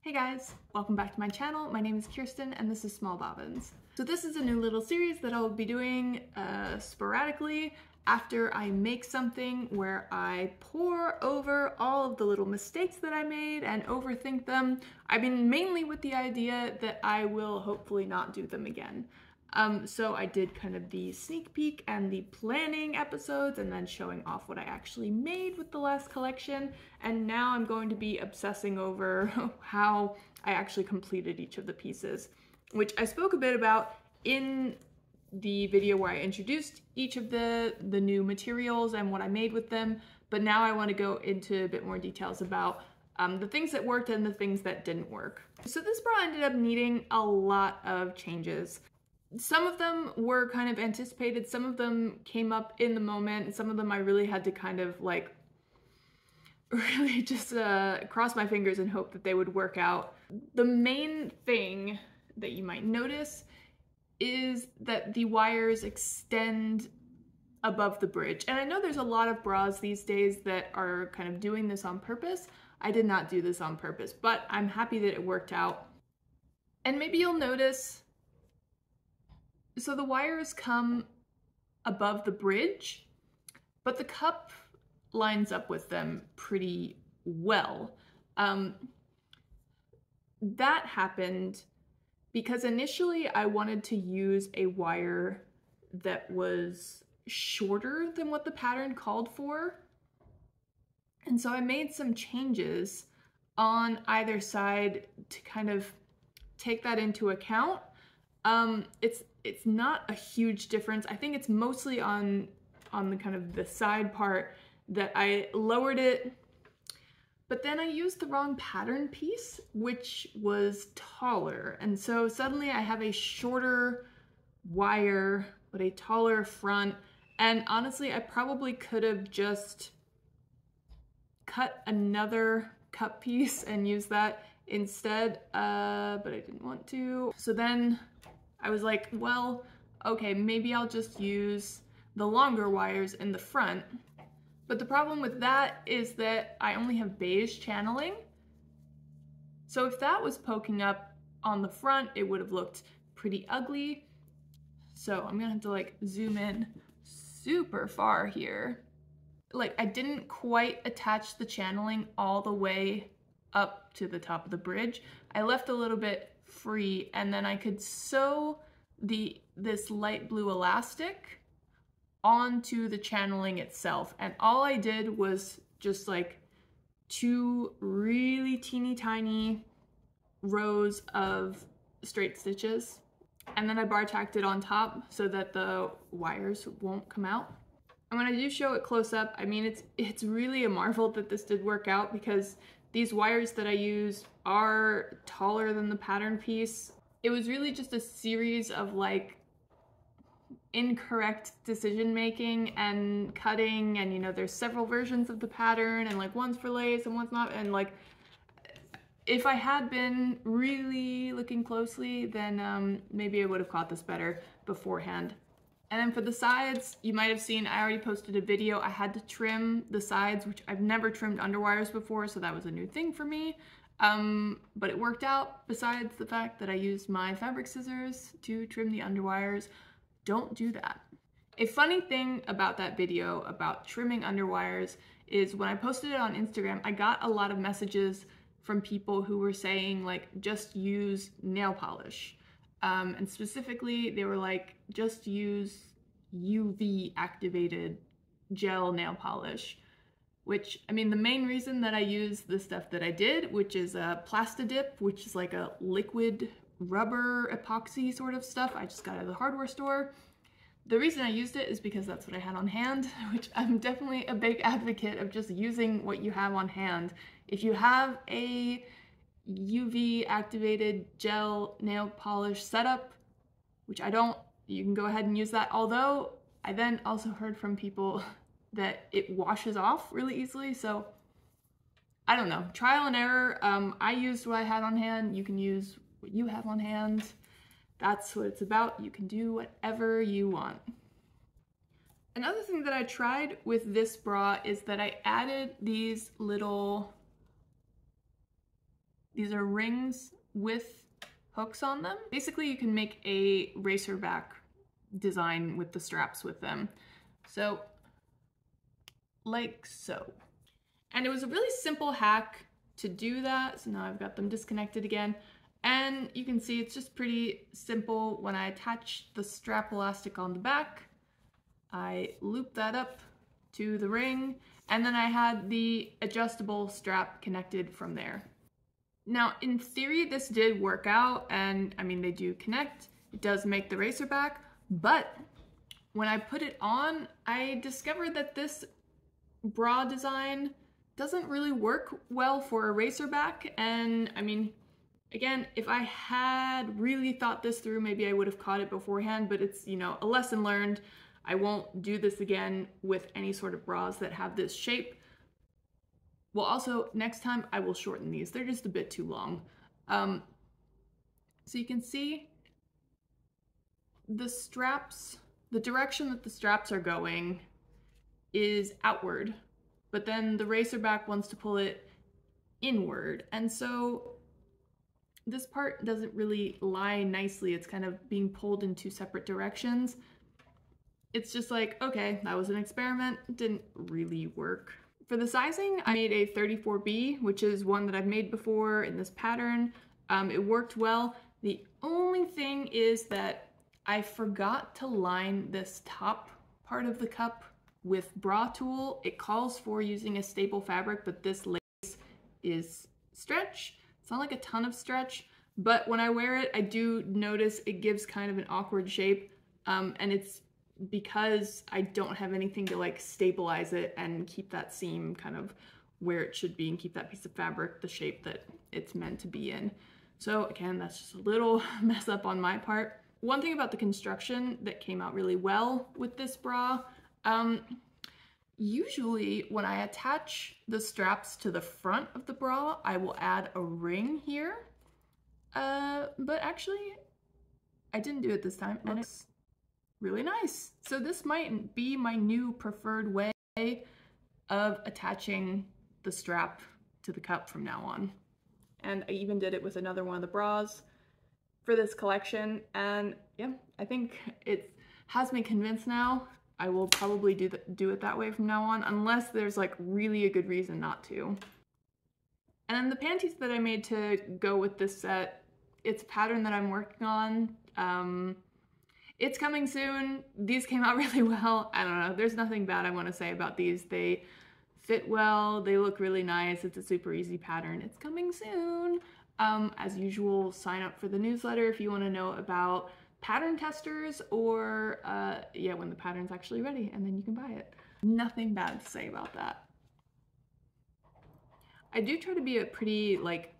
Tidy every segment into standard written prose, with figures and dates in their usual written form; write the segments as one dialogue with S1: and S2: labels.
S1: Hey guys, welcome back to my channel. My name is Kirsten and this is Small Bobbins. So this is a new little series that I'll be doing sporadically after I make something, where I pour over all of the little mistakes that I made and overthink them. I mean, mainly with the idea that I will hopefully not do them again. So I did kind of the sneak peek and the planning episodes and then showing off what I actually made with the last collection. And now I'm going to be obsessing over how I actually completed each of the pieces, which I spoke a bit about in the video where I introduced each of the new materials and what I made with them. But now I want to go into a bit more details about the things that worked and the things that didn't work. So this bra ended up needing a lot of changes. Some of them were kind of anticipated, some of them came up in the moment, and some of them I really had to kind of like really just cross my fingers and hope that they would work out. The main thing that you might notice is that the wires extend above the bridge. And I know there's a lot of bras these days that are kind of doing this on purpose. I did not do this on purpose, but I'm happy that it worked out. And maybe you'll notice, so the wires come above the bridge, but the cup lines up with them pretty well. That happened because initially I wanted to use a wire that was shorter than what the pattern called for. And so I made some changes on either side to kind of take that into account. It's not a huge difference. I think it's mostly on the kind of the side part that I lowered it, but then I used the wrong pattern piece, which was taller. And so suddenly I have a shorter wire, but a taller front. And honestly, I probably could have just cut another cup piece and used that instead, but I didn't want to. So then I was like, well, okay, maybe I'll just use the longer wires in the front. But the problem with that is that I only have beige channeling. So if that was poking up on the front, it would have looked pretty ugly. So I'm gonna have to like zoom in super far here. Like, I didn't quite attach the channeling all the way up to the top of the bridge. I left a little bit free, and then I could sew this light blue elastic onto the channeling itself. And all I did was just like 2 really teeny tiny rows of straight stitches, and then I bar tacked it on top so that the wires won't come out. And when I do show it close up, I mean, it's really a marvel that this did work out, because these wires that I use are taller than the pattern piece. It was really just a series of like incorrect decision making and cutting, and you know, there's several versions of the pattern, and like one's for lace and one's not, and like if I had been really looking closely, then maybe I would have caught this better beforehand. And then for the sides, you might have seen I already posted a video. I had to trim the sides, which I've never trimmed underwires before, so that was a new thing for me. But it worked out, besides the fact that I used my fabric scissors to trim the underwires. Don't do that. A funny thing about that video about trimming underwires is when I posted it on Instagram, I got a lot of messages from people who were saying like, just use nail polish. And specifically, they were like, just use UV activated gel nail polish, which, I mean, the main reason that I use the stuff that I did, which is a Plastidip, which is like a liquid rubber epoxy sort of stuff I just got out of the hardware store. The reason I used it is because that's what I had on hand, which I'm definitely a big advocate of just using what you have on hand. If you have a UV activated gel nail polish setup, which I don't, you can go ahead and use that. Although I then also heard from people that it washes off really easily, so I don't know, trial and error. I used what I had on hand. You can use what you have on hand. That's what it's about. You can do whatever you want. Another thing that I tried with this bra is that I added these little These are rings with hooks on them. Basically, you can make a racer back design with the straps with them. So, like so. And it was a really simple hack to do that. So now I've got them disconnected again. And you can see it's just pretty simple. When I attach the strap elastic on the back, I loop that up to the ring, and then I had the adjustable strap connected from there. Now, in theory, this did work out, and I mean, they do connect. It does make the racer back, but when I put it on, I discovered that this bra design doesn't really work well for a racer back. And I mean, again, if I had really thought this through, maybe I would have caught it beforehand, but it's, you know, a lesson learned. I won't do this again with any sort of bras that have this shape. Well, also, next time I will shorten these. They're just a bit too long. So you can see the straps, the direction that the straps are going is outward, but then the racer back wants to pull it inward. And so this part doesn't really lie nicely. It's kind of being pulled in two separate directions. It's just like, okay, that was an experiment. It didn't really work. For the sizing, I made a 34B, which is one that I've made before in this pattern. It worked well. The only thing is that I forgot to line this top part of the cup with bra tulle. It calls for using a staple fabric, but this lace is stretch. It's not like a ton of stretch, but when I wear it, I do notice it gives kind of an awkward shape, and it's because I don't have anything to like stabilize it and keep that seam kind of where it should be and keep that piece of fabric the shape that it's meant to be in. So again, that's just a little mess up on my part. One thing about the construction that came out really well with this bra, usually when I attach the straps to the front of the bra, I will add a ring here, but actually I didn't do it this time, and it's really nice. So this might be my new preferred way of attaching the strap to the cup from now on. And I even did it with another one of the bras for this collection, and yeah, I think it has me convinced now. I will probably do it that way from now on, unless there's like really a good reason not to. And then the panties that I made to go with this set, it's a pattern that I'm working on. It's coming soon. These came out really well. I don't know, there's nothing bad I want to say about these. They fit well, they look really nice. It's a super easy pattern. It's coming soon. As usual, sign up for the newsletter if you want to know about pattern testers or yeah, when the pattern's actually ready, and then you can buy it. Nothing bad to say about that. I do try to be a pretty like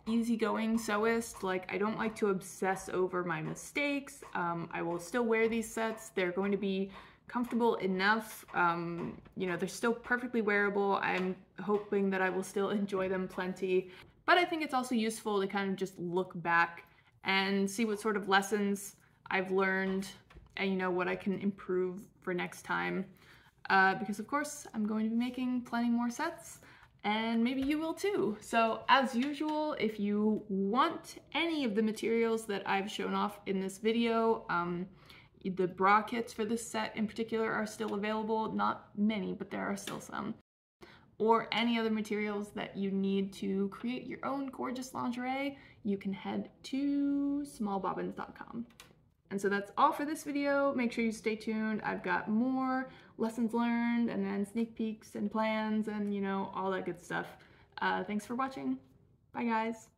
S1: easygoing sewist. Like, I don't like to obsess over my mistakes. I will still wear these sets. They're going to be comfortable enough. You know, they're still perfectly wearable. I'm hoping that I will still enjoy them plenty. But I think it's also useful to kind of just look back and see what sort of lessons I've learned and, you know, what I can improve for next time. Because of course, I'm going to be making plenty more sets, and maybe you will too. So as usual, if you want any of the materials that I've shown off in this video, the bra kits for this set in particular are still available. Not many, but there are still some. Or any other materials that you need to create your own gorgeous lingerie, you can head to smallbobbins.com. And so that's all for this video. Make sure you stay tuned. I've got more lessons learned and then sneak peeks and plans and, you know, all that good stuff. Thanks for watching. Bye guys.